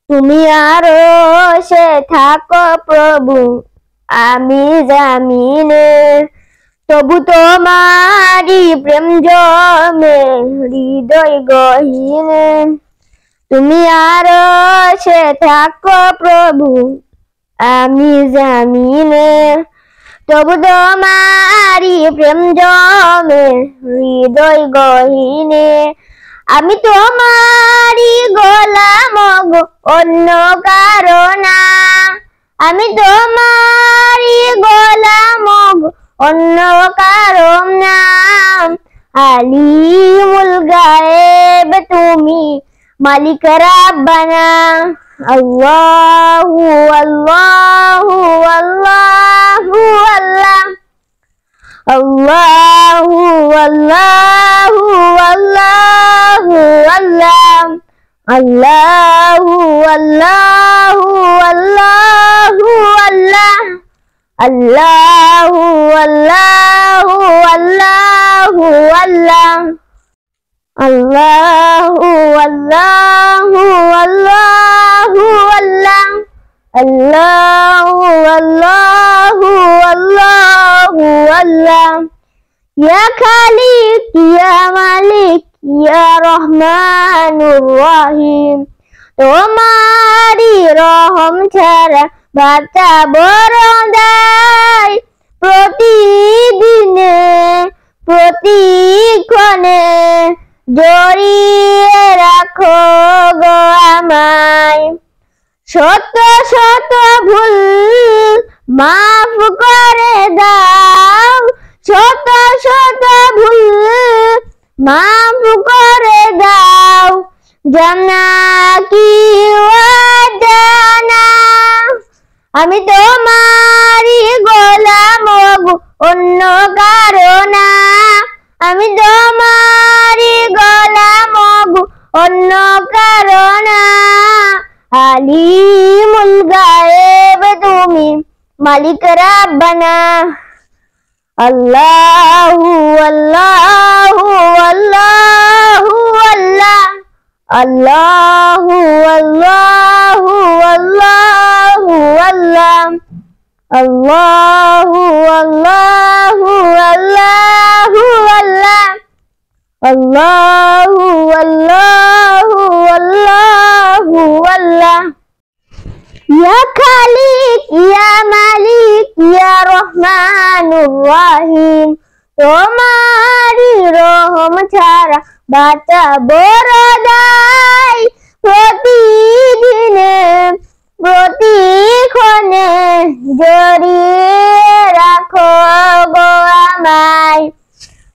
তুমি আরশে থাকো প্রভু, আমি জামিনে, তবু তোমারি প্রেম জমে হৃদয় গহীনে। তুমি আরশে থাকো প্রভু, আমি জামিনে, তবু তোমারি প্রেম জমে হৃদয় গহীনে। আমি তোমারি গোলাম গো, অন্য কারো না। আমি তোমারি গোলাম গো, অন্য কারো না। আলিমুল গায়েব তুমি, মালিক রাব্বানা। আল্লাহু আল্লাহু আল্লাহু আল্লাহ, আল্লাহু আল্লাহু আল্লাহু আল্লাহ, আল্লাহু আল্লাহু আল্লাহু আল্লাহ, আল্লাহু আল্লাহু আল্লাহু আল্লাহ, আল্লাহু আল্লাহু আল্লাহু আল্লাহ, আল্লাহু আল্লাহু আল্লাহু আল্লাহ। ইয়া খালিক ইয়া মালিক ইয়া রহমানুর রহিম, তোমারি রহম ছাড়া বাঁচা বড় দায়। প্রতিদিনে প্রতিক্ষণে জড়িয়ে রাখো গো আমায়। শত শত ভুল মাফ করে দাও, শত শত ভুল মাফ করে দাও, জানা কি অজানা। আমি তোমারি গোলাম গো, অন্য কারো না। আমি তোমারি গোলাম গো, অন্য কারো না। আলিমুল গায়েব তুমি, মালিক রাব্বানা। আল্লাহু আল্লাহু আল্লাহু আল্লাহ, আল্লাহু আল্লাহু আল্লাহু আল্লাহ, আল্লাহু আল্লাহু আল্লাহু আল্লাহ, আল্লাহু আল্লাহু আল্লাহু আল্লাহ। ইয়া খালিক ইয়া মালিক ইয়া রহমানুর রহিম, তোমারি রহম ছাড়া বাঁচা বড় দায়। প্রতিদিনে প্রতিক্ষণে জড়িয়ে রাখো গো আমায়।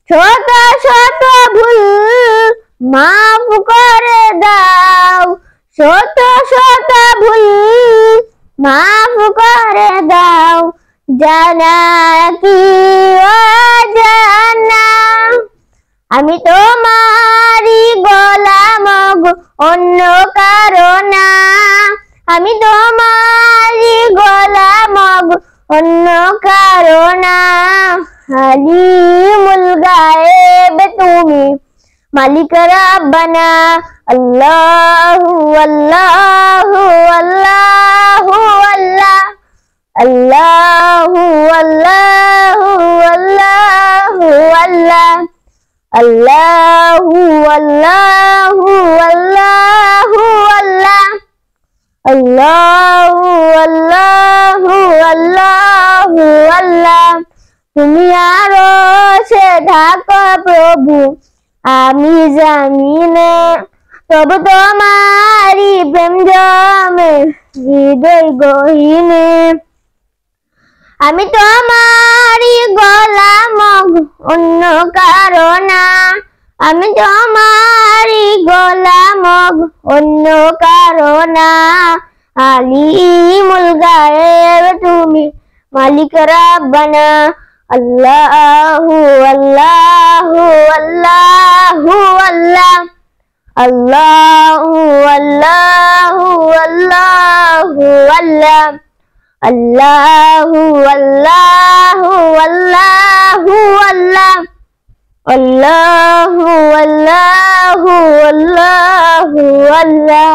শত শত ভুল মাফ করে দাও, শত শত ভুল মাফ করে দাও, জানা কি অজানা। আমি তোমারি গোলাম গো, অন্য কারো না। আমি তোমারি গোলাম গো, অন্য কারো না। আলিমুল গায়েব তুমি, মালিক রাব্বানা। আল্লাহু আল্লাহু আল্লাহু আল্লাহ, আল্লাহু আল্লাহু আল্লাহু আল্লাহ, আল্লাহু আল্লাহু আল্লাহু আল্লাহ, আল্লাহু আল্লাহু আল্লাহু আল্লাহ। তুমি আরশে থাকো প্রভু, আমি জামিনে, তবু তোমারি প্রেম জমে হৃদয় গহীনে। আমি তোমারি গোলাম গো, অন্য কারো না। আমি তোমারি গোলাম গো, অন্য কারো না। আলিমুল গায়েব তুমি, মালিক রাব্বানা। আল্লাহু আল্লাহু আল্লাহু আল্লাহ, আল্লাহু আল্লাহু আল্লাহু আল্লাহ, আল্লাহু আল্লাহু আল্লাহু আল্লাহ, আল্লাহু আল্লাহু আল্লাহু আল্লাহ।